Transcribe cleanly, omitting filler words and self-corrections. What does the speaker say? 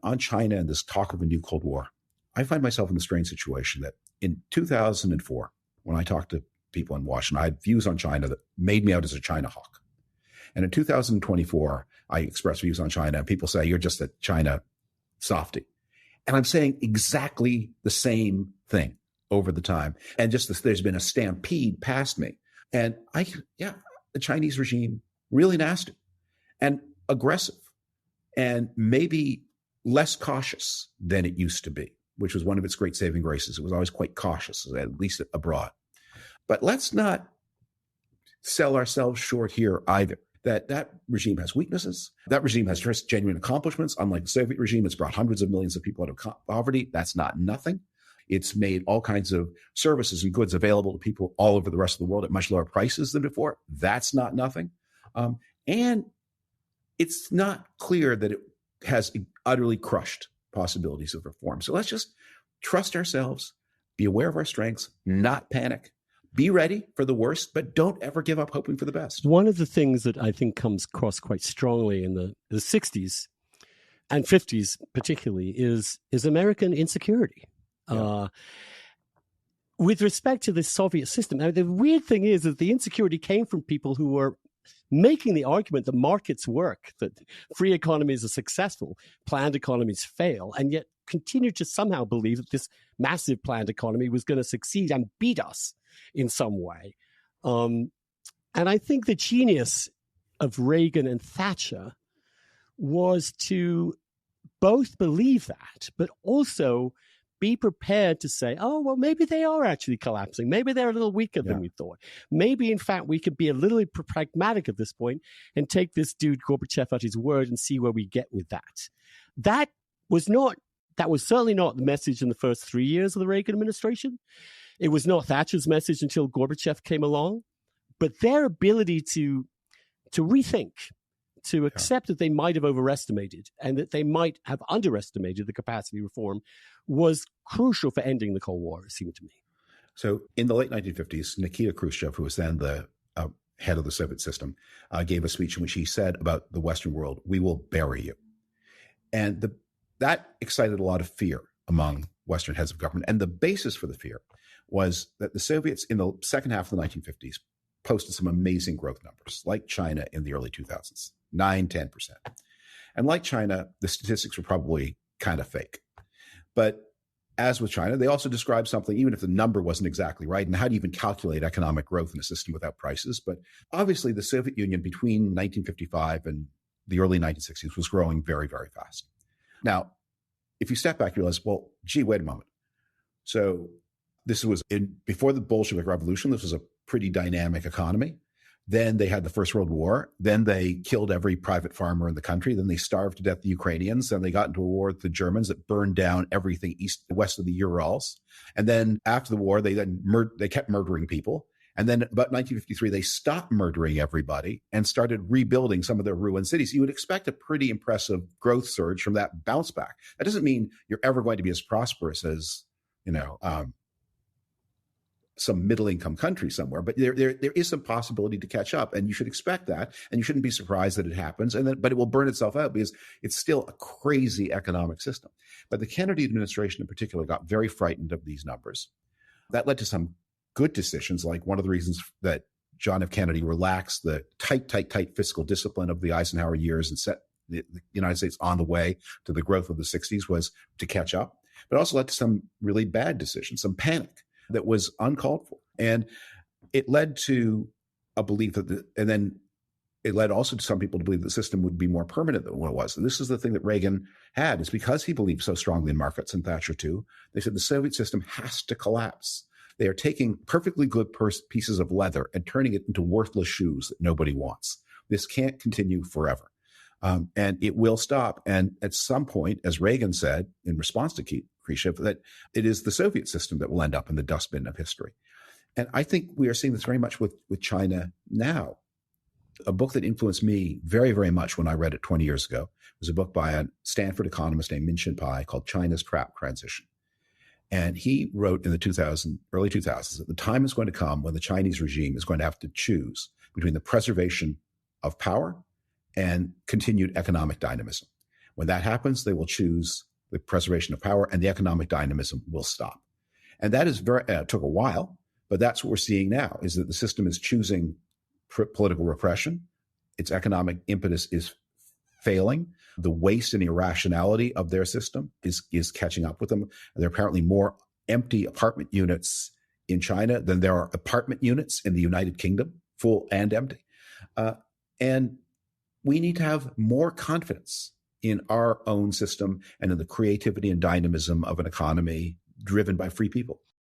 on China and this talk of a new Cold War, I find myself in the strange situation that in 2004, when I talked to people in Washington, I had views on China that made me out as a China hawk. And in 2024, I express views on China, and people say, you're just a China softy. And I'm saying exactly the same thing over the time. And just this, there's been a stampede past me. And the Chinese regime, really nasty and aggressive and maybe less cautious than it used to be, which was one of its great saving graces. It was always quite cautious, at least abroad. But let's not sell ourselves short here either. That regime has weaknesses. That regime has genuine accomplishments. Unlike the Soviet regime, it's brought hundreds of millions of people out of poverty. That's not nothing. It's made all kinds of services and goods available to people all over the rest of the world at much lower prices than before. That's not nothing. And it's not clear that it has utterly crushed possibilities of reform. So let's just trust ourselves, be aware of our strengths, not panic. Be ready for the worst, but don't ever give up hoping for the best. One of the things that I think comes across quite strongly in the 60s and 50s particularly is American insecurity. Yeah. With respect to the Soviet system, now, the weird thing is that the insecurity came from people who were making the argument that markets work, that free economies are successful, planned economies fail, and yet continued to somehow believe that this massive planned economy was going to succeed and beat us in some way. And I think the genius of Reagan and Thatcher was to both believe that, but also be prepared to say, oh, well, maybe they are actually collapsing. Maybe they're a little weaker than we thought. Maybe, in fact, we could be a little pragmatic at this point and take this dude Gorbachev at his word and see where we get with that. That was certainly not the message in the first 3 years of the Reagan administration. It was not Thatcher's message until Gorbachev came along. But their ability to rethink, to accept that they might have overestimated and that they might have underestimated the capacity to reform was crucial for ending the Cold War, it seemed to me. So in the late 1950s, Nikita Khrushchev, who was then the head of the Soviet system, gave a speech in which he said about the Western world, "We will bury you." And that excited a lot of fear among Western heads of government. And the basis for the fear was that the Soviets in the second half of the 1950s posted some amazing growth numbers, like China in the early 2000s, 9-10%. And like China, the statistics were probably kind of fake. But as with China, they also described something, even if the number wasn't exactly right, and how do you even calculate economic growth in a system without prices? But obviously, the Soviet Union between 1955 and the early 1960s was growing very, very fast. Now, if you step back, you realize, well, gee, wait a moment. So this was before the Bolshevik Revolution. This was a pretty dynamic economy. Then they had the First World War. Then they killed every private farmer in the country. Then they starved to death the Ukrainians. Then they got into a war with the Germans that burned down everything west of the Urals. And then after the war, they kept murdering people. And then about 1953, they stopped murdering everybody and started rebuilding some of their ruined cities. You would expect a pretty impressive growth surge from that bounce back. That doesn't mean you're ever going to be as prosperous as, some middle-income country somewhere, but there is some possibility to catch up, and you should expect that, and you shouldn't be surprised that it happens. But it will burn itself out because it's still a crazy economic system. But the Kennedy administration, in particular, got very frightened of these numbers. That led to some good decisions, like one of the reasons that John F. Kennedy relaxed the tight fiscal discipline of the Eisenhower years and set the United States on the way to the growth of the 60s was to catch up, but also led to some really bad decisions, some panic that was uncalled for. And it led to a belief and then it led also to some people to believe the system would be more permanent than what it was. And this is the thing that Reagan had, is because he believed so strongly in markets, and Thatcher too. They said the Soviet system has to collapse. They are taking perfectly good pieces of leather and turning it into worthless shoes that nobody wants. This can't continue forever. And it will stop. And at some point, as Reagan said in response to Khrushchev, that it is the Soviet system that will end up in the dustbin of history. And I think we are seeing this very much with China now. A book that influenced me very, very much when I read it 20 years ago was a book by a Stanford economist named Min-Shin Pai called China's Trap Transition. And he wrote in the early 2000s that the time is going to come when the Chinese regime is going to have to choose between the preservation of power and continued economic dynamism. When that happens, they will choose the preservation of power, and the economic dynamism will stop. And that is took a while, but that's what we're seeing now, is that the system is choosing political repression. Its economic impetus is failing. The waste and irrationality of their system is catching up with them. There are apparently more empty apartment units in China than there are apartment units in the United Kingdom, full and empty. And we need to have more confidence in our own system and in the creativity and dynamism of an economy driven by free people.